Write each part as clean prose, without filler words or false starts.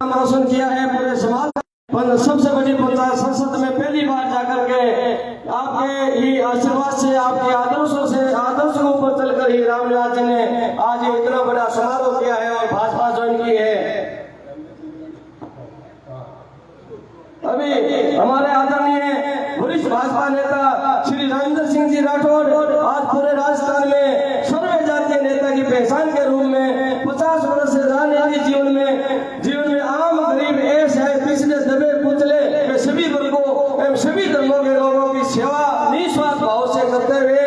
नाम रोशन किया है पूरे समाज पर। सबसे बड़ी पंचायत संसद में पहली बार जाकर के आपके ही आशीर्वाद से, आपके आदर्शों से, आदर्शों पर चलकर ही रामनिवास जी ने आज ये इतना बड़ा समारोह किया है और भाजपा ज्वाइन की है। अभी हमारे आदरणीय वरिष्ठ भाजपा नेता श्री राजेंद्र सिंह जी राठौर आज पूरे राजस्थान में सर्व जातीय नेता की पहचान के रूप में 50 वर्ष से राजनीतिक जीवन में आम गरीब ऐसे पिछले दबे कुचले सभी वर्गों एवं सभी धर्मों के लोगों की सेवा निस्वार्थ भाव से करते हुए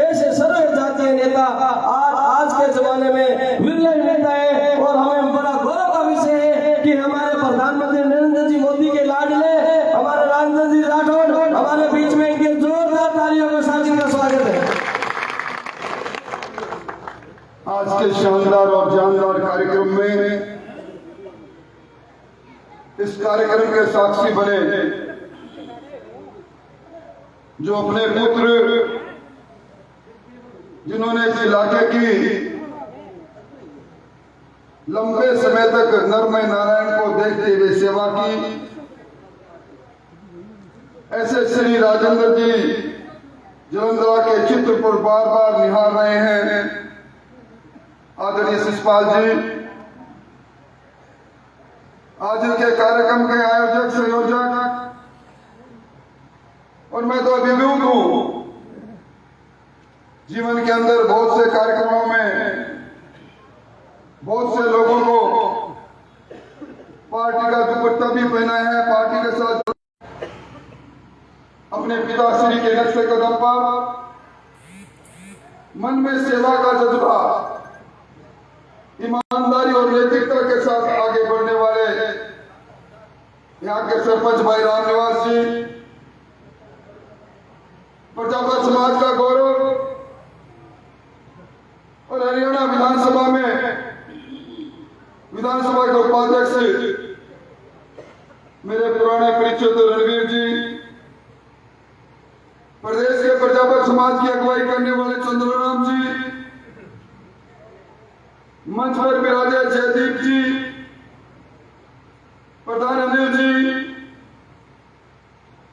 ऐसे सर्व जातीय नेता आज के जमाने में विरले नेता है। और हमें बड़ा गौरव का विषय है कि हमारे प्रधानमंत्री नरेंद्र जी मोदी के लाडले हमारे राजेंद्र जी राठौर हमारे बीच में, इनके जोरदार तालियों के साथ इनका स्वागत है। आज के शानदार और जानदार कार्यक्रम में इस कार्यक्रम के साक्षी बने जो अपने पुत्र जिन्होंने इस इलाके की लंबे समय तक नरमय नारायण को देखते हुए सेवा की, ऐसे श्री राजेंद्र जी जलंधर के चित्र पर बार बार निहार रहे हैं। आदरणीय शिषपाल जी, आज के कार्यक्रम के आयोजक संयोजक, और मैं तो अभिभूत हूं। जीवन के अंदर बहुत से कार्यक्रमों में बहुत से लोगों को पार्टी का दुपट्टा भी पहना है, पार्टी के साथ अपने पिताश्री के नक्शे कदम पर मन में सेवा का जज्बा, ईमानदारी और नैतिकता के साथ आगे बढ़ने वाले यहाँ के सरपंच भाई रामनिवास जी, प्रजापत समाज का गौरव, और हरियाणा विधानसभा में विधानसभा के उपाध्यक्ष मेरे पुराने परिचित रणवीर जी, प्रदेश के प्रजापत समाज की अगुवाई करने वाले चंद्रराम जी, मंच पर विराजे जयदीप जी, प्रधान अनिल जी,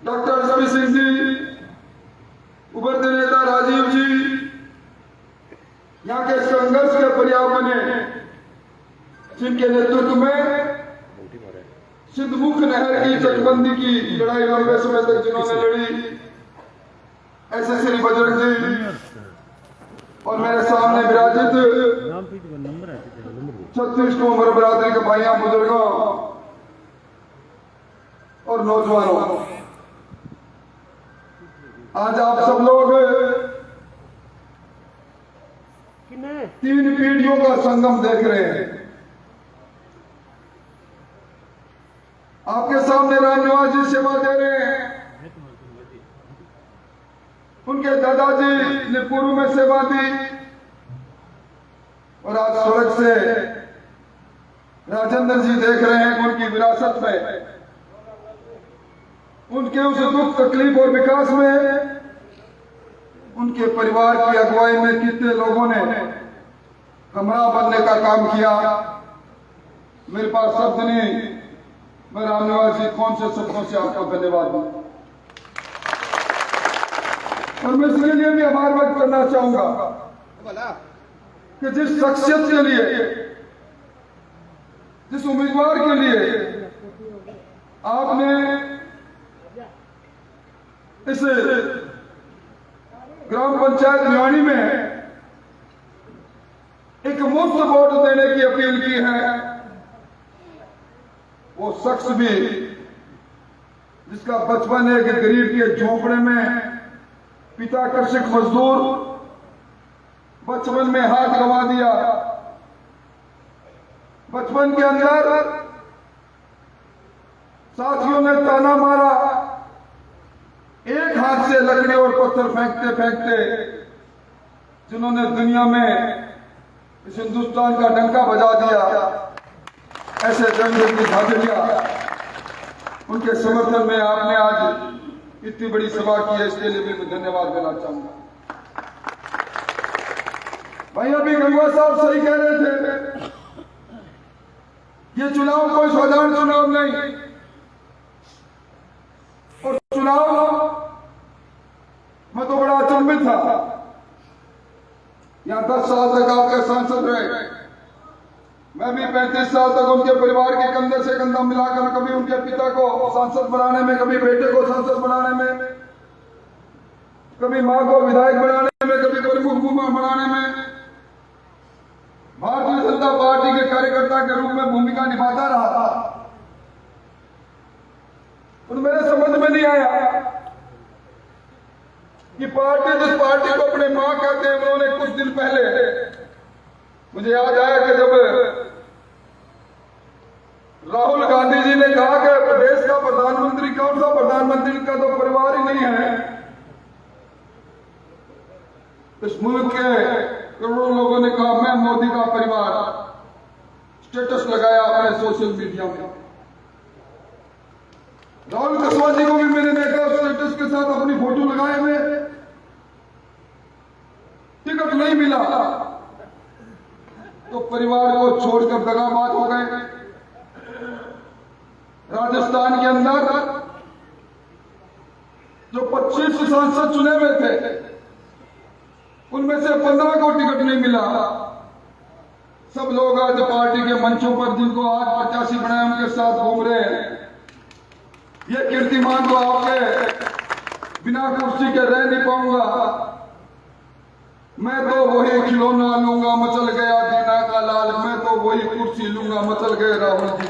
डॉक्टर रवि सिंह जी, उभरते नेता राजीव जी, यहाँ के संघर्ष के पर्याय बने जिनके नेतृत्व में सिद्धमुख नहर की तटबंदी की लड़ाई लंबे समय तक जिन्होंने लड़ी, ऐसे श्री बजरंग जी, और मेरे सामने विराजित 36 को उम्र बरादरी के भाइयों बुजुर्गों और नौजवानों, आज आप सब लोग 3 पीढ़ियों का संगम देख रहे हैं। आपके सामने रामनिवास जी सेवा दे रहे हैं, उनके दादाजी ने पूर्व में सेवा दी, और आज स्वर्ग से राजेंद्र जी देख रहे हैं उनकी विरासत में, उनके उस दुख तकलीफ और विकास में, उनके परिवार की अगुवाई में कितने लोगों ने हमरा बनने का काम किया। मेरे पास शब्द नहीं, मैं रामनिवास जी कौन से शब्दों से आपका धन्यवाद दूं, और मैं इसके लिए भी आभार व्यक्त करना चाहूंगा कि जिस शख्सियत के लिए, जिस उम्मीदवार के लिए आपने इस ग्राम पंचायत भिवानी में एक मुफ्त वोट देने की अपील की है, वो शख्स भी जिसका बचपन एक गरीब के झोंपड़े में, पिता कृषक मजदूर, बचपन में हाथ गंवा दिया, बचपन के अंदर साथियों ने ताना मारा, एक हाथ से लकड़ी और पत्थर फेंकते फेंकते जिन्होंने दुनिया में इस हिंदुस्तान का डंका बजा दिया, ऐसे जंग की झांझरिया, उनके समर्थन में आपने आज इतनी बड़ी सभा की है, इसके लिए भी मैं धन्यवाद देना चाहूंगा। भाई अभी गंगवा साहब सही कह रहे थे ये चुनाव कोई साधारण चुनाव नहीं, और चुनाव मैं तो बड़ा अचंभित था। यहां 10 साल तक आपके सांसद रहे, मैं भी 35 साल तक उनके परिवार के कंधे से कंधा मिलाकर कभी उनके पिता को सांसद बनाने में, कभी बेटे को सांसद बनाने में, कभी मां को विधायक बनाने में, कभी प्रमुख बनाने में भारतीय जनता पार्टी के कार्यकर्ता के रूप में भूमिका निभाता रहा। और मेरे समझ में नहीं आया कि पार्टी, जिस पार्टी को अपने मां कहते हैं, उन्होंने कुछ दिन पहले, मुझे याद आया कि जब राहुल गांधी जी ने कहा कि देश का प्रधानमंत्री कौन सा, प्रधानमंत्री का तो परिवार ही नहीं है, इस मुल्क के करोड़ों लोगों ने कहा मैं मोदी का परिवार, स्टेटस लगाया अपने सोशल मीडिया में। राहुल कसवा जी को भी मैंने देखा स्टेटस के साथ अपनी फोटो लगाए हुए, टिकट नहीं मिला तो परिवार को छोड़कर दगाबाज हो गए। राजस्थान के अंदर जो 25 सांसद चुने हुए थे, उनमें से 15 को टिकट नहीं मिला। सब लोग आज पार्टी के मंचों पर, जिनको आज 85 बनाए, उनके साथ घूम रहे हैं। ये कीर्तिमान तो आपके बिना कुर्सी के रह नहीं पाऊंगा, मैं तो वही खिलौना लूंगा, मचल गया जीना का लाल, मैं तो वही कुर्सी लूंगा, मचल गए राहुल जी।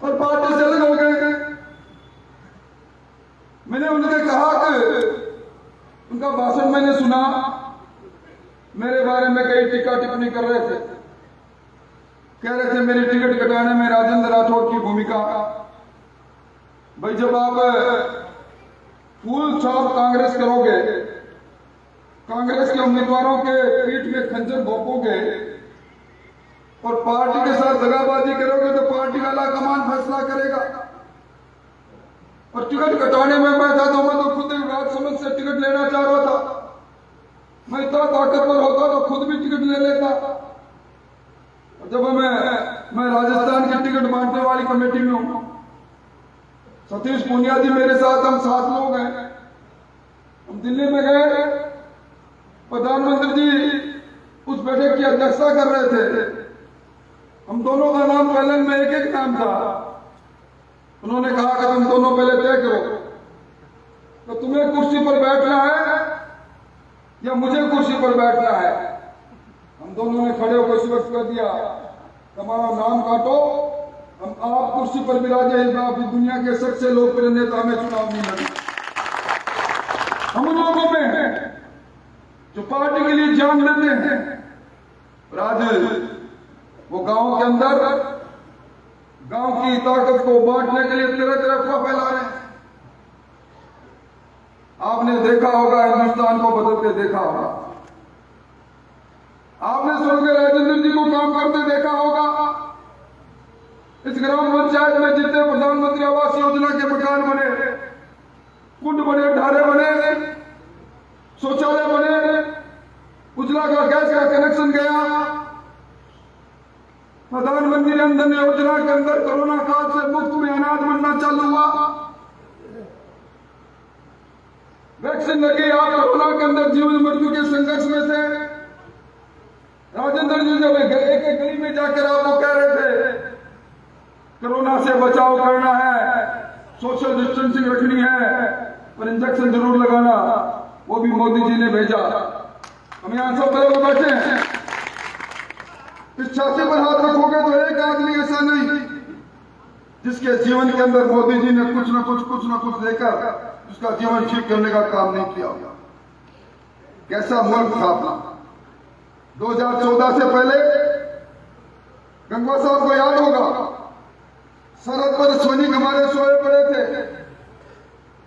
और पार्टी से अलग हो गए। मैंने उनसे कहा कि उनका भाषण मैंने सुना, मेरे बारे में कई टीका टिप्पणी कर रहे थे, कह रहे थे मेरी टिकट कटाने में राजेंद्र राठौड़ की भूमिका। भाई जब आप फूल छाप कांग्रेस करोगे, कांग्रेस के उम्मीदवारों के पीठ में खंजर भोंकोगे और पार्टी के साथ दगाबाजी करोगे, तो पार्टी का आलाकमान फैसला करेगा। और टिकट कटाने में मैं था तो मैं तो खुद राजसमंद से टिकट लेना चाह रहा था, मैं इतना ताकतवर होता तो खुद भी टिकट ले लेता। और जब मैं राजस्थान की टिकट बांटने वाली कमेटी में हूं, सतीश पूनिया जी मेरे साथ, हम 7 लोग हैं। हम दिल्ली में गए, प्रधानमंत्री जी उस बैठक की अध्यक्षता कर रहे थे। हम दोनों का नाम पहले में एक नाम था। उन्होंने कहा कि तुम दोनों पहले तय करो तो तुम्हें कुर्सी पर बैठना है या मुझे कुर्सी पर बैठना है। हम दोनों ने खड़े होकर स्पष्ट कर दिया, हमारा नाम काटो, हम आप कुर्सी पर विराजे, अभी दुनिया के सबसे लोकप्रिय नेता में चुनाव नहीं लड़े। हम उन लोगों में हैं जो पार्टी के लिए जान लेते हैं। और आज वो गांव के अंदर गांव की ताकत को बांटने के लिए तरह तरह अफवाह फैला रहे हैं। आपने देखा होगा, हिंदुस्तान को बदलते देखा होगा, आपने स्वर्गीय राजेंद्र जी को काम करते देखा होगा। इस ग्राम पंचायत में जितने प्रधानमंत्री आवास योजना के मकान बने, कुंड बने, ढारे बने, शौचालय बने, उजला का गैस का कनेक्शन गया, प्रधानमंत्री जन धन योजना के अंदर कोरोना काल से मुफ्त में अनाज बनना चालू हुआ, वैक्सीन लगी। आप कोरोना के अंदर जीवन मृत्यु के संघर्ष में थे। राजेंद्र जी जब एक एक गली में जाकर आपको कह रहे थे कोरोना से बचाव करना है, सोशल डिस्टेंसिंग रखनी है और इंजेक्शन जरूर लगाना, वो भी मोदी जी ने भेजा। हम यहां सब लोग बैठे हैं, इस छाती पर हाथ रखोगे तो एक आदमी ऐसा नहीं जिसके जीवन के अंदर मोदी जी ने कुछ न कुछ देकर उसका जीवन ठीक करने का काम नहीं किया। कैसा मुल्क था अपना। 2014 से पहले गंगवा साहब को याद होगा, सरहद पर सैनिक हमारे सोए पड़े थे,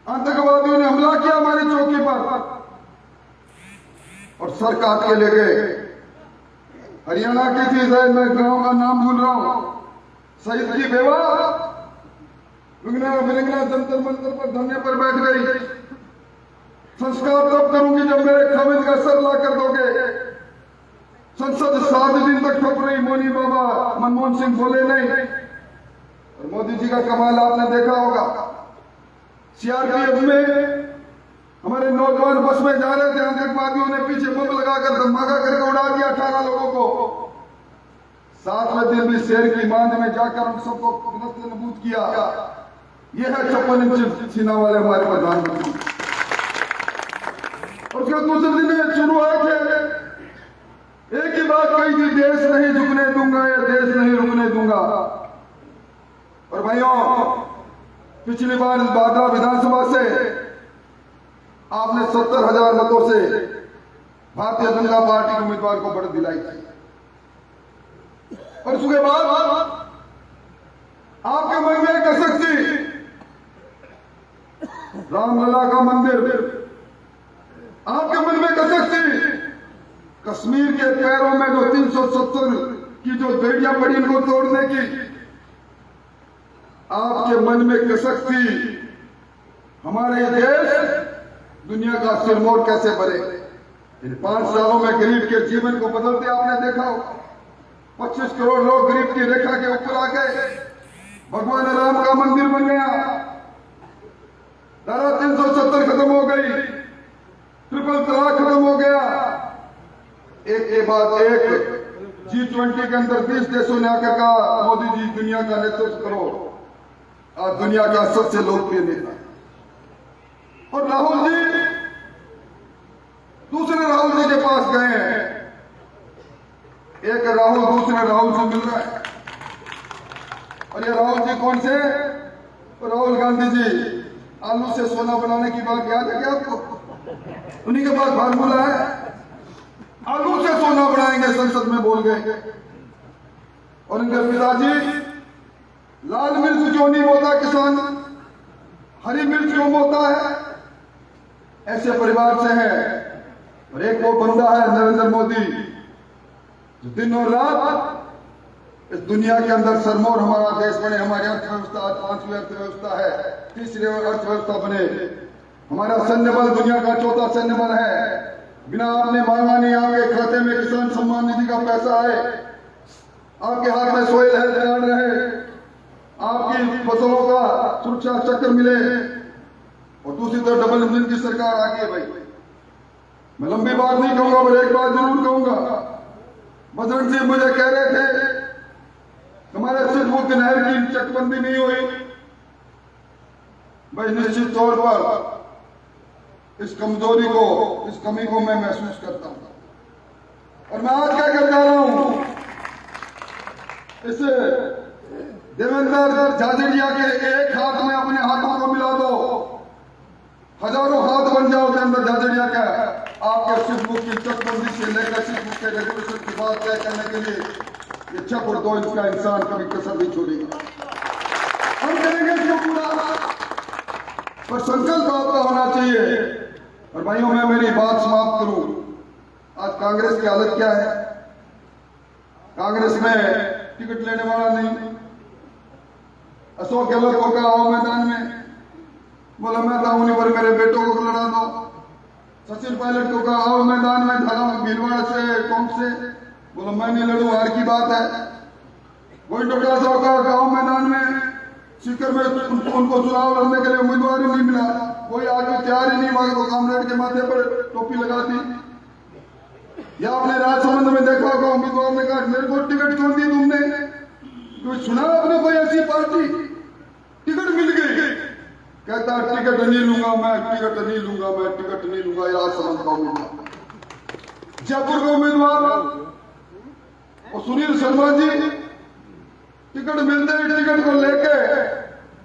आतंकवादियों ने हमला किया हमारी चौकी पर और सर काट के ले गए। हरियाणा की थी, शायद मैं गांव का नाम भूल रहा हूं, शहीद की बेवा विंगना जंतर मंतर पर धरने पर बैठ गई। संस्कार तब करूंगी जब मेरे खामिद का सर ला कर दोगे। संसद 7 दिन तक ठप रही, मोदी बाबा मनमोहन सिंह बोले नहीं। और मोदी जी का कमाल आपने देखा होगा, सीआरपीएफ में हमारे नौजवान बस में जा रहे थे, आतंकवादियों ने पीछे बम लगाकर धमाका करके उड़ा दिया 18 लोगों को। 7वें दिन भी शेर की मांद में जाकर उन सबको नबूद किया। यह है 56 इंच सीना वाले हमारे प्रधानमंत्री। और उसके दूसरे दिन शुरू हुआ कि एक ही बात कही थी, देश नहीं झुकने दूंगा, या देश नहीं रुकने दूंगा। और भाइयों, पिछली बार इस बादरा विधानसभा से आपने 70,000 मतों से भारतीय जनता पार्टी के उम्मीदवार को बढ़त दिलाई थी। और उसके बाद आपके मन में एक कसक थी, रामलला का मंदिर, आपके मन में कसक थी, कश्मीर के पैरों में जो 370 की जो बेड़ियां पड़ी इनको तोड़ने की आपके मन में कसक थी। हमारे देश दुनिया का सिरमौर कैसे बने। इन 5 सालों में गरीब के जीवन को बदलते आपने देखा हो। 25 करोड़ लोग गरीब की रेखा के ऊपर आ गए, भगवान राम का मंदिर बन गया, धारा 370 खत्म हो गई, ट्रिपल तलाक खत्म हो गया। एक के बाद एक G20 के अंदर 20 देशों ने आकर कहा, मोदी जी दुनिया का नेतृत्व करो, आज दुनिया का सबसे लोकप्रिय नेता। और राहुल जी दूसरे राहुल जी के पास गए हैं, एक राहुल दूसरे राहुल से मिल रहा है। और ये राहुल जी कौन से? राहुल गांधी जी। आलू से सोना बनाने की बात याद है क्या आपको? उन्हीं के पास फार्मूला है, आलू से सोना बनाएंगे, संसद में बोल गए। और इनके पिताजी लाल मिर्च क्यों नहीं बोता किसान, हरी मिर्च क्यों बोता है, ऐसे परिवार से है। और एक वो बंदा है नरेंद्र मोदी, जो दिन और रात इस दुनिया के अंदर सरमौर हमारा देश बने, हमारी अर्थव्यवस्था आज 5वीं अर्थव्यवस्था है, 3री अर्थव्यवस्था बने, हमारा सैन्य बल दुनिया का 4था सैन्य बल है। बिना आपने मांगा नहीं, आपके खाते में किसान सम्मान निधि का पैसा है, आपके हाथ में सोयल हेल्थ कार्ड रहे, आपकी फसलों का सुरक्षा चक्र मिले। और दूसरी तरफ डबल इंजन की सरकार आ गई है। भाई मैं लंबी बात नहीं कहूंगा, पर एक बात जरूर कहूंगा। बजरंग सिंह मुझे कह रहे थे हमारे सिद्धपुर नहर की चकबंदी नहीं हुई। भाई निश्चित तौर पर इस कमजोरी को, इस कमी को मैं महसूस करता हूं। और मैं आज क्या कर जा रहा हूं, इस देवेंद्र झाझड़िया के एक हाथ में अपने हाथों को मिला दो, हजारों हाथ बन जाओ देवेंद्र झाझड़िया का। आपके सिद्धपुर की चकबंदी से लेकर सिद्धपुर के रेगुलेशन की बात तय करने के लिए ये 6 फुट 2 इंच का इंसान कभी कसर नहीं छोड़ेगा। हम करेंगे इसको पूरा, पर संकल्प आपका होना चाहिए। और भाइयों, मैं मेरी बात समाप्त करूं। आज कांग्रेस की हालत क्या है? कांग्रेस में टिकट लेने वाला नहीं। अशोक गहलोत को कहा आओ मैदान में, बोला मैं दाऊनी पर मेरे बेटों को लड़ा दो। सचिन पायलट को कहा आओ मैदान में, झालावाड़ भीलवाड़ा से टोंक से, बोला मैं नहीं लड़ू, हार की बात है। वही डॉक्टर साहब का आओ मैदान में, सीकर में उनको चुनाव लड़ने के लिए उम्मीदवार ही नहीं मिला, कोई आगे तैयार ही नहीं हुआ, तो कामरेड के माथे पर टोपी लगा दी। या आपने राजसमंद में देखा होगा, उम्मीदवार ने कहा मेरे को टिकट क्यों दी तुमने? तो सुना आपने कोई ऐसी पार्टी? टिकट मिल गई, कहता टिकट नहीं लूंगा मैं, टिकट नहीं लूंगा मैं, टिकट नहीं लूंगा। राजसमंद का उम्मीदवार, जयपुर का उम्मीदवार और सुनील शर्मा जी टिकट मिलते ही टिकट को लेके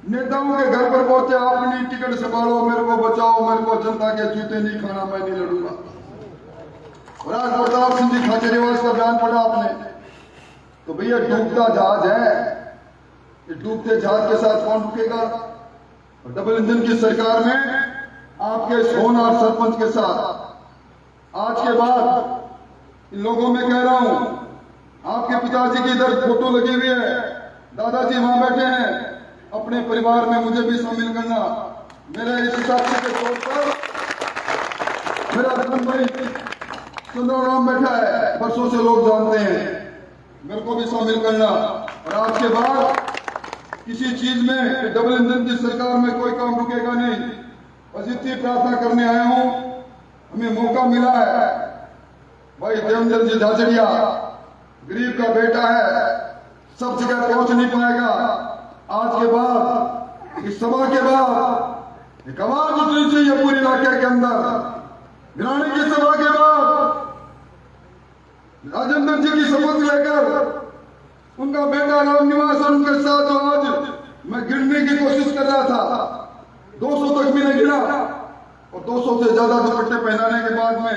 नेताओं के घर पर पहुंचे, अपनी टिकट संभालो, मेरे को बचाओ, मेरे को जनता के जूते नहीं खाना, मैं नहीं लड़ूंगा। राज प्रताप सिंह जी खाचरियावास का बयान पढ़ा आपने, तो भैया डूबता जहाज है, डूबते जहाज के साथ कौन रुकेगा? और डबल इंजन की सरकार में आपके सोनार सरपंच के साथ आज के बाद इन लोगों में कह रहा हूं, आपके पिताजी की इधर फोटो लगी हुई है, दादाजी वहां बैठे हैं, अपने परिवार में मुझे भी शामिल करना। मेरे इस साथी के तौर पर मेरा जन्म भाई चंद्राराम बैठा है, परसों से लोग जानते हैं, मेरे को भी शामिल करना। और आज के बाद किसी चीज में डबल इंजन की सरकार में कोई काम रुकेगा नहीं। बस इतनी प्रार्थना करने आया हूं, हमें मौका मिला है। भाई देवेंद्र जी झाझड़िया गरीब का बेटा है, सब जगह पहुंच नहीं पाएगा। आज के बाद, इस सभा के बाद एक आवाज उठनी चाहिए पूरे इलाके के अंदर। भिरानी की सभा के बाद राजेंद्र जी की शपथ लेकर उनका बेटा रामनिवास और उनके साथ जो आज मैं गिनने की कोशिश कर रहा था, 200 तक मैंने गिना और 200 से ज्यादा दुपट्टे पहनाने के बाद में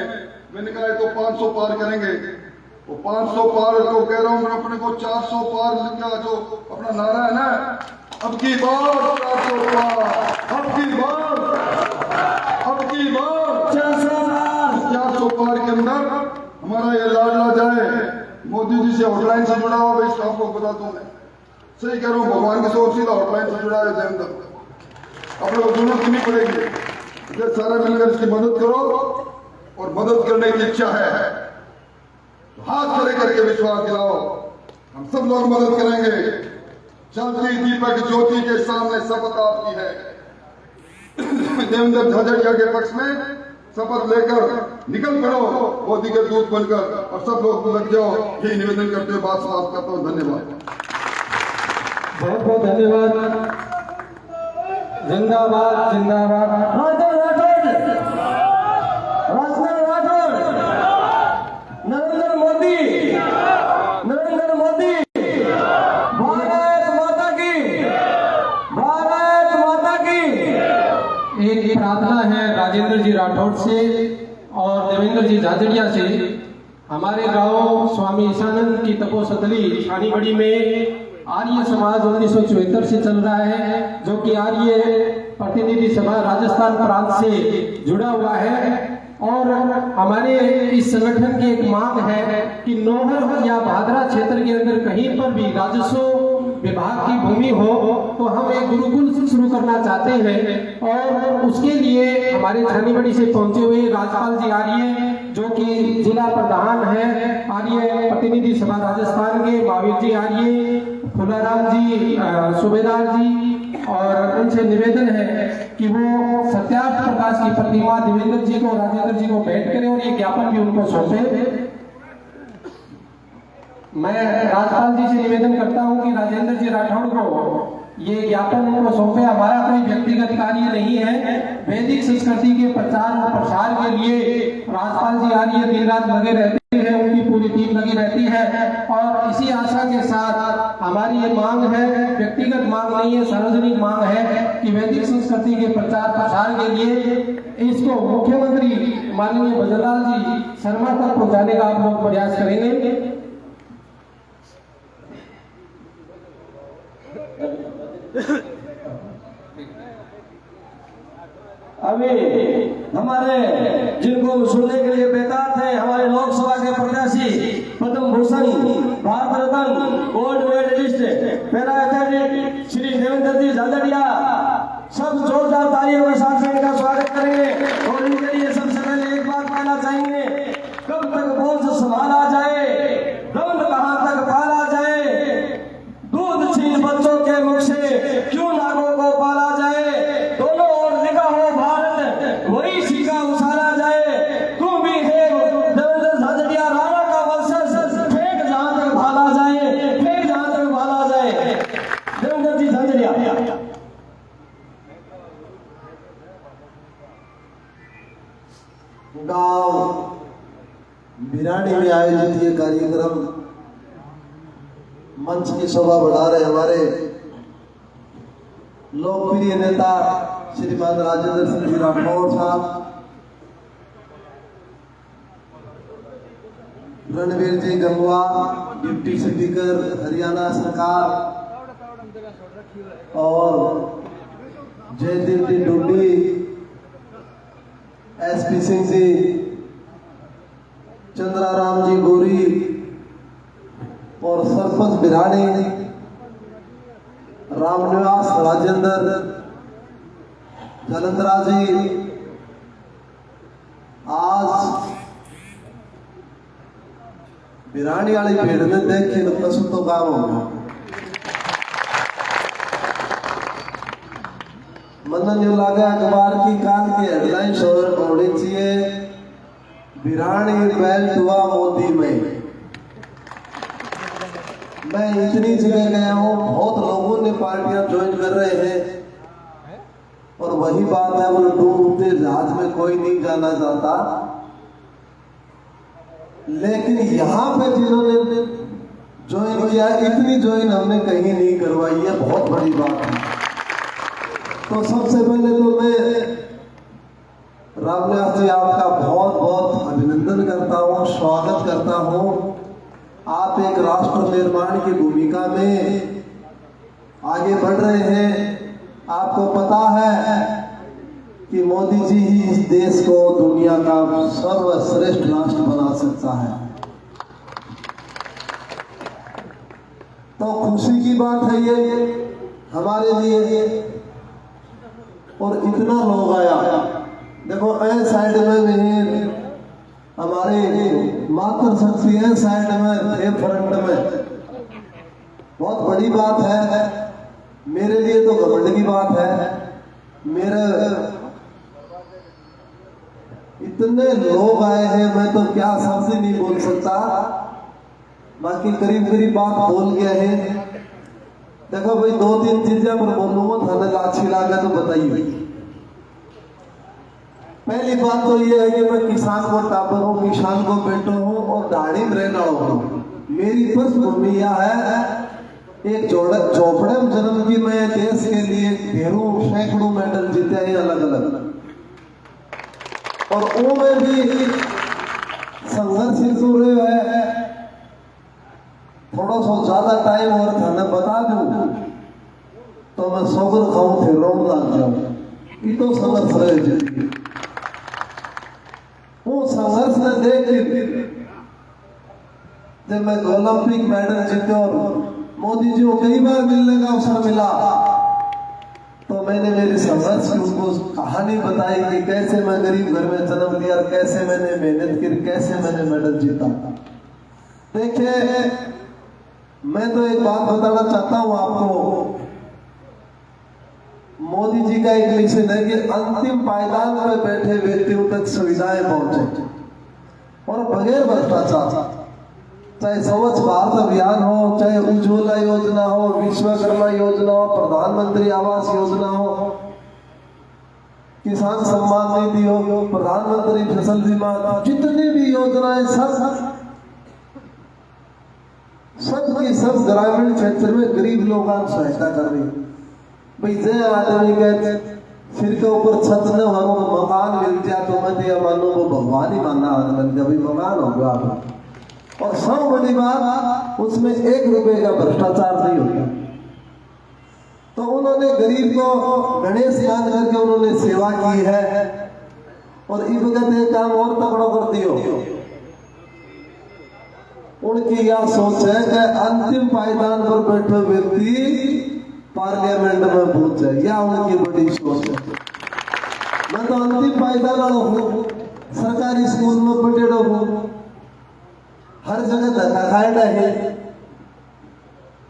मैंने कहा तो 500 पार करेंगे। वो 500 पार को कह रहा हूं मैं अपने को 400 पार का जो अपना नारा है ना, अब की बार 400 पार, अब की बार 400 पार के अंदर हमारा ये लाडला जाए। मोदी जी से हॉटलाइन से जुड़ा हुआ, भाई इस काम को बता दूं मैं सही कह रहा हूँ, भगवान की सोच सीधा हॉटलाइन से जुड़ा है देवेंद्र। अपने को जरूरत नहीं पड़ेगी, ये सारे मिलकर इसकी मदद करो और मदद करने की इच्छा है तो हाथ खड़े करके विश्वास दिलाओ, हम सब लोग मदद करेंगे। चलती दीपक ज्योति के सामने शपथ आपकी है। देवेंद्र झाझड़िया के पक्ष में शपथ लेकर निकल पड़ो मोदी के दूत बनकर और सब लोग लग जाओ, यही निवेदन करते हुए बात समाप्त करता हूँ। धन्यवाद, बहुत बहुत धन्यवाद। जिंदाबाद जिंदाबाद राजन राठौड़, राजन राठौड़, नरेंद्र मोदी, नरेंद्र मोदी, भारत माता की, भारत माता की। एक प्रार्थना है राजेंद्र जी राठौड़ से और देवेंद्र जी झाझड़िया से। हमारे गांव स्वामी ईशानंद की तपोस्थली छानीबड़ी में आर्य समाज 1974 से चल रहा है, जो कि आर्य प्रतिनिधि सभा राजस्थान प्रांत से जुड़ा हुआ है। और हमारे इस संगठन की एक मांग है कि नोहर या भादरा क्षेत्र के अंदर कहीं पर भी राजस्व विभाग की भूमि हो तो हम एक गुरुकुल शुरू करना चाहते हैं। और उसके लिए हमारे छानीबड़ी से पहुंचे हुए राजपाल जी आर्य, जो कि जिला प्रधान है आर्य प्रतिनिधि सभा राजस्थान के, महावीर जी आर्य, फुलाराम जी सूबेदार जी, और उनसे निवेदन है कि वो सत्यार्थ प्रकाश की प्रतिमा देवेंद्र जी को, राजेंद्र जी को भेंट करें और ये ज्ञापन भी उनको सौंपे। मैं राजपाल जी से निवेदन करता हूं कि राजेंद्र जी राठौड़ को ये ज्ञापन उनको सौंपे। हमारा कोई व्यक्तिगत कार्य नहीं है, वैदिक संस्कृति के प्रचार और प्रसार के लिए राजपाल जी आर्य दिन रात लगे रहते हैं, उनकी पूरी टीम लगी रहती है। और इसी आशा के साथ हमारी ये मांग है, व्यक्तिगत मांग नहीं है, सार्वजनिक मांग है कि वैदिक संस्कृति के प्रचार प्रसार के लिए इसको मुख्यमंत्री माननीय भजनलाल जी शर्मा तक पहुंचाने का आप लोग प्रयास करेंगे। अभी हमारे जिनको सुनने के लिए बेताब थे, हमारे लोकसभा के प्रत्याशी Padma Bhushan, Bharat Ratna, gold medallist, para athlete Shri Devendra ji Jhajharia, सब जोरदार तालियों के साथ इनका स्वागत करेंगे। और इनके लिए सबसे पहले एक बात कहना चाहेंगे, कब तक बोझ संभाला जाए, दंड कहां तक पाला जाए, दूध छीन बच्चों के मुख से क्यों नागों को पाला जाए, दोनों ओर लिखा हो भारत वही सिक्का उछाला जाए, तू भी है देवेंद्र झाझड़िया राणा का वंशज, फेंक जहां तक भाला जाए, फेंक जहां तक भाला जाए। देवेंद्र जी झाझड़िया। गांव भिरानी में आयोजित ये कार्यक्रम मंच की शोभा बढ़ा रहे हमारे लोकप्रिय नेता श्रीमान राजेंद्र सिंह जी राठौड़ साहब, रणवीर जी गंगवा डिप्टी स्पीकर हरियाणा सरकार, और जयदीप जी डुंडी, एसपी सिंह जी, चंद्राराम जी गोरी और सरपंच भिरानी, रामनिवास राजेंद्र, जलंधरा जी। आज बिरानी वाली भीड़ ने देख के तो कसु तो काम होगा। मन यूं लगा अखबार की कान की हेडलाइन होनी चाहिए, बिरानी बेल्ट हुआ मोदी में। मैं इतनी जगह गया हूँ, बहुत लोगों ने पार्टियां ज्वाइन कर रहे हैं, और वही बात है, वो डूबते जहाज में कोई नहीं जाना चाहता, लेकिन यहाँ पे जिन्होंने ज्वाइन किया, इतनी ज्वाइन हमने कहीं नहीं करवाई है, बहुत बड़ी बात है। तो सबसे पहले तो मैं रामव्यास जी आपका बहुत बहुत अभिनंदन करता हूँ, स्वागत करता हूँ। आप एक राष्ट्र निर्माण की भूमिका में आगे बढ़ रहे हैं। आपको पता है कि मोदी जी ही इस देश को दुनिया का सर्वश्रेष्ठ राष्ट्र बना सकता है। तो खुशी की बात है ये हमारे लिए। और इतना लोग आया, देखो ए साइड में भी हमारे मातृ शक्ति है, साइड में थे फ्रंट में, बहुत बड़ी बात है। मेरे लिए तो घमंड की बात है। मेरे इतने लोग आए हैं, मैं तो क्या शब्द ही नहीं बोल सकता, बाकी करीब करीब बात बोल गया है। देखो भाई, दो तीन चीजें पर बोलूंगा, थाने अच्छी लगे तो बताइए। पहली बात तो ये है कि मैं किसान को टापर हूँ, किसान को बेटो हूँ, और दाढ़ी में रहना हूँ। मेरी पृष्ठभूमि यह है, एक झोपड़े में जन्म की मैं देश के लिए ढेरों सैकड़ों मेडल जीते हैं अलग अलग, और वो में भी संघर्ष शुरू है। थोड़ा सा ज्यादा टाइम और थाने बता दूं तो मैं सोगर खाऊं थे, रोड लग जाऊं। ये तो संघर्ष रहे जिंदगी। वो संघर्ष ने देख जब मैं ओलंपिक मेडल जीते और मोदी जी को कई बार मिलने का अवसर मिला, तो मैंने मेरी संघर्ष की उनको कहानी बताई कि कैसे मैं गरीब घर में जन्म लिया, कैसे मैंने मेहनत की, कैसे मैंने मेडल जीता। देखिए, मैं तो एक बात बताना चाहता हूं आपको, मोदी जी का एक मिशन है कि अंतिम पायदान में बैठे व्यक्तियों तक सुविधाएं पहुंचे, और बगैर भ्रष्टाचार। चाहे स्वच्छ भारत अभियान हो, चाहे उज्ज्वला योजना हो, विश्वकर्मा योजना हो, प्रधानमंत्री आवास योजना हो, किसान सम्मान निधि हो, प्रधानमंत्री फसल बीमा, जितनी भी योजनाएं सब की सब ग्रामीण क्षेत्र में गरीब लोगों की सहायता कर रही है। भाई जय आदमी के सिर के ऊपर छत न हो, मकान मिल जाए तो मैं तो मानो वो भगवान ही मानना आदमी, कभी मकान होगा। और सब बड़ी बात, उसमें 1 रुपए का भ्रष्टाचार नहीं होता। तो उन्होंने गरीब को गणेश याद करके उन्होंने सेवा की है, और इस वक्त काम और तगड़ा कर दियो। उनकी यह सोच है कि अंतिम पायदान पर बैठे व्यक्ति पार्लियामेंट में पहुंच जाए, यह उनकी बड़ी सोच है। मैं तो अंतिम पायदान हूँ, सरकारी स्कूल में पढ़ेड़ो हूँ, हर जगह धक्का खाएड़ा है,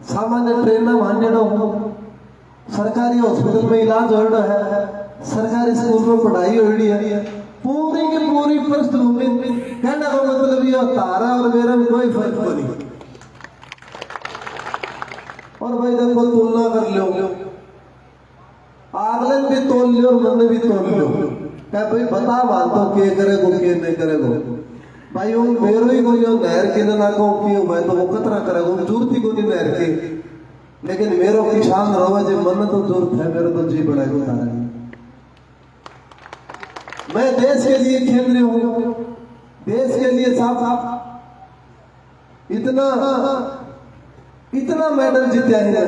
सामान्य ट्रेन में मानेड़ो हूँ, सरकारी हॉस्पिटल में इलाज हो रहा है, सरकारी स्कूल में पढ़ाई हो रही है। पूरी की पूरी पृष्ठभूमि कहने का मतलब ये तारा और मेरा भी कोई फर्क नहीं। और भाई देखो, तुलना कर लो, आगलन भी तोल लो और मन भी तोल लो, क्या भाई बता मान तो के करेगो के नहीं करेगो। भाई वो मेरो ही कोई नहर के ना को क्यों, मैं तो वो कतरा करेगो, जरूरत ही को नहीं नहर के, लेकिन मेरो किसान रहो जी, मन तो जरूरत है, मेरे तो जी बढ़ाएगा। मैं देश के लिए खेल रही हूं, देश के लिए साथ इतना मेडल जीते हैं,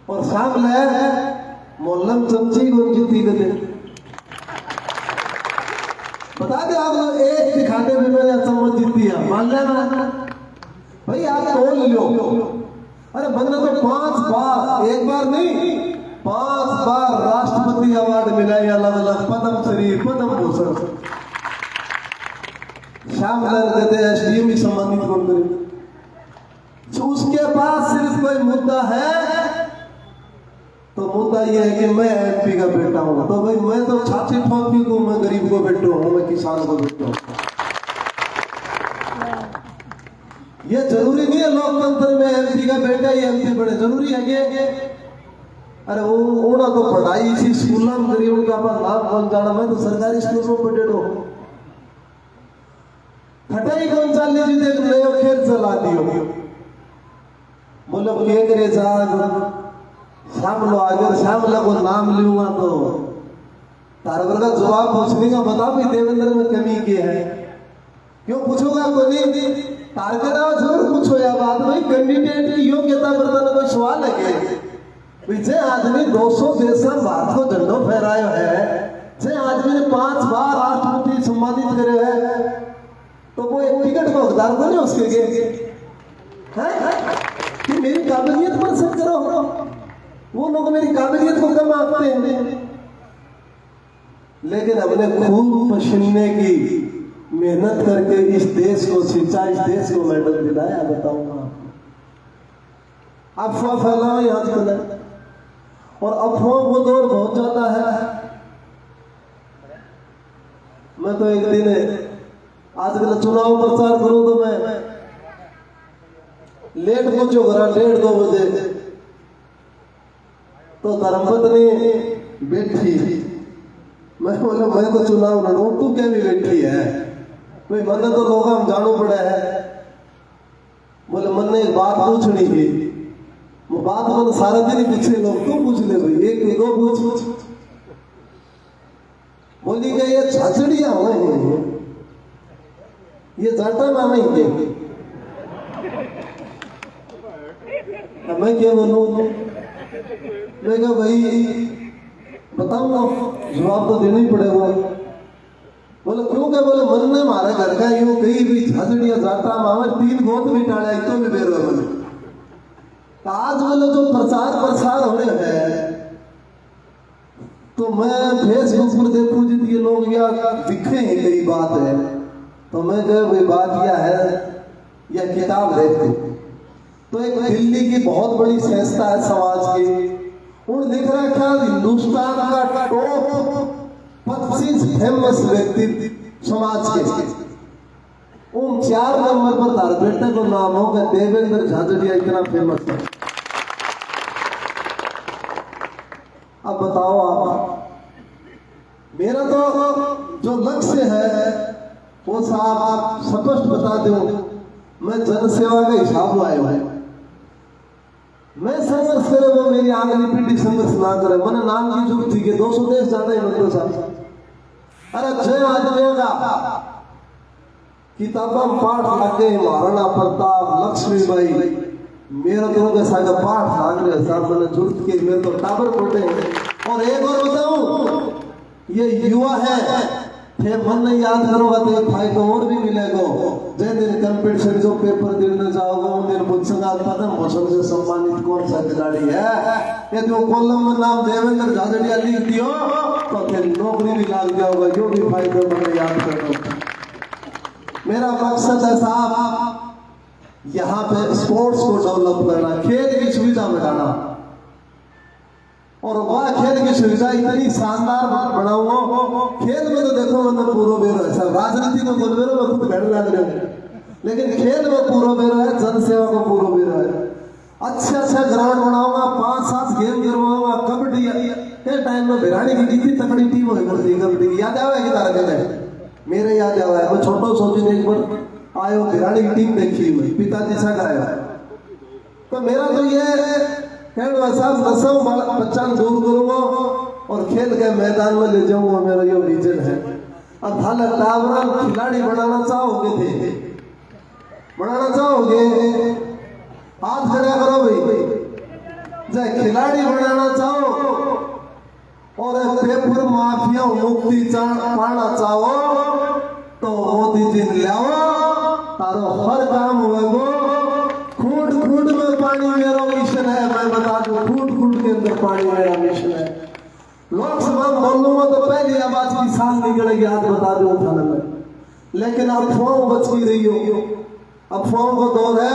और सामने मोहल्लम चमची को जीती गए। बता दे आप लोग, एक दिखाने में मैंने चम्मच जीती है, मान लेना भाई, आप तोल लो। अरे बंदा तो 5 बार, एक बार नहीं 5 बार राष्ट्रपति अवार्ड मिला है, अलग अलग पद्म श्री, पद्म भूषण। श्यामलाल कहते हैं एसडीएम ही सम्मानित कौन करे। तो उसके पास सिर्फ कोई मुद्दा है तो मुद्दा ये है कि मैं एमपी का बेटा हूं, तो भाई मैं तो छाती ठोक के मैं गरीब को बेटा हूं, मैं किसान को बेटा हूं। ये जरूरी नहीं है लोकतंत्र में एमपी का बेटा ही एमपी बने, जरूरी है कि अरे वो तो पढ़ाई इसी स्कूल में करी, उनका पास नाम कौन जाना, मैं तो सरकारी स्कूल में पढ़े हो खटाई कौन चाल लीजिए देख नयो खेल चला दियो बोलो के करे श्यामलो अगर श्यामला को नाम लूंगा तो तारवर का जवाब पूछने का बता भाई देवेंद्र में कमी क्या है, क्यों पूछोगा को नहीं तारकना जरूर पूछो या बात भाई कैंडिडेट की योग्यता बर्तन कोई सवाल है पीछे आदमी 200 देश में भारत को झंडो फहरायो है, जे आदमी ने 5 बार राष्ट्रपति सम्मानित करे है, तो वो एक टिकट का हकदार को नहीं उसके है कि मेरी काबिलियत पर सब करो, वो लोग मेरी काबिलियत को कम आंकते हैं। लेकिन हमने खून पसीने की मेहनत करके इस देश को सिंचा, इस देश को मेडल दिलाया। बताऊंगा अफवाह फैलाओ यहाँ से, और अफवाहों को दौर बहुत ज्यादा है। मैं तो एक दिन आजकल चुनाव प्रचार करूं तो मैं लेट पहुंचो घर 1:30-2 बजे, तो धर्मपत्नी बैठी, मैं बोला मैं तो चुनाव लड़ू, तू क्या भी बैठी है भाई, मन तो लोग हम जानू पड़े है। बोले मन ने एक बात पूछनी थी, वो बात मन सारा दिन ही पूछे लोग, तू पूछ ले भाई, एक दो पूछ। बोली कि ये छाछड़िया हुए हैं, ये जाटा ना नहीं थे। मैं क्या बोलूं, मैं कहा भाई बताऊंगा, जवाब तो देना ही पड़ेगा। बोले क्यों क्या, बोले मन ने हमारे घर का यूं कही भी छाछड़िया जाटा मावे 3 गोत भी टाड़ा तो भी बेरो मैंने। आज बोले जो प्रचार प्रसार हो रहे हैं, तो मैं फेसबुक पर देखूं जित ये लोग या दिखे हैं कई बात है, तो मैं कह भाई बात यह है, यह किताब देखते तो एक दिल्ली की बहुत बड़ी संस्था है समाज की, उन लिख रखा हिंदुस्तान का टॉप 25 फेमस व्यक्ति समाज के, उन 4 नंबर पर तार बेटे को नाम होगा देवेंद्र झाझड़िया, इतना फेमस है। अब बताओ आप, मेरा तो जो लक्ष्य है वो साहब आप स्पष्ट बता दो, मैं जन सेवा का हिसाब लाया हुआ है। मैं संघर्ष करे वो मेरी आगली पीढ़ी संघर्ष ना करे, मैंने नाम की जरूरत थी कि 200 देश जाना ही मतलब साहब। अरे 6 आदमियों का किताबा पाठ लागे, महाराणा प्रताप, लक्ष्मीबाई, मेरा तो उनके साथ पाठ लाग रहे साहब, मैंने जरूरत की, मेरे तो टाबर पड़े। और एक और बताऊं, ये युवा है, फिर मन नहीं याद करोगा तो एक फायदा और भी मिलेगा। जय दिन कंपटीशन जो पेपर देने जाओगे उन दिन पूछेगा पद्म भूषण से सम्मानित कौन सा खिलाड़ी है, यदि वो कॉलम में नाम देवेंद्र झाझड़िया लिख दियो तो फिर नौकरी भी लाग जाओगा, जो भी फायदा मैंने याद करो। मेरा मकसद है साहब यहाँ पे स्पोर्ट्स को डेवलप करना, खेल की सुविधा बढ़ाना, और वह खेल की सुविधा इतनी शानदार बनाऊंगा। खेल में तो देखो मतलब पूरा बेरो है, राजनीति में बोल बेरो मैं खुद बैठ लग रहे हूँ, लेकिन खेल में पूरा बेरो है, जन सेवा को पूरा बेरो है। अच्छा ग्राउंड बनाऊंगा, 5-7 गेम करवाऊंगा। कबड्डी के टाइम में भिरानी की कितनी तकड़ी टीम हुई करती कबड्डी की, याद आया कि तारा मेरे याद आया है, मैं छोटा सोची एक बार आयो भिरानी की टीम देखी हुई, पिताजी से आया। तो मेरा तो ये साहब नशा बच्चा दूर करूंगा और खेल के मैदान में ले जाऊंगा, मेरा ये विजन है। अब थाला टावरा खिलाड़ी बनाना चाहोगे हाथ खड़ा करो भाई, चाहे खिलाड़ी बनाना चाहो और पेपर माफिया मुक्ति पाना चाहो तो मोदी जी लाओ, तारो हर काम हुए। खूंट में पानी मेरा मिशन है, मैं बता दूं, खूंट के अंदर पानी मेरा मिशन है। लोकसभा बोलूंगा तो पहली आवाज की सांस निकलेगी, आज बता दूं थाने में। लेकिन अफवाह बच भी रही हो। अफवाहों का दौर है,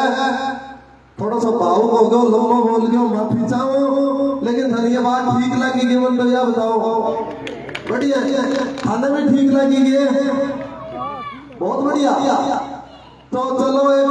थोड़ा सा भावुक हो गयो, लंबा बोल गयो, माफी चाहो, लेकिन थाने ये बात ठीक लगी कि मतलब या बताओ बढ़िया थाने में ठीक लगी, बहुत बढ़िया। तो चलो एक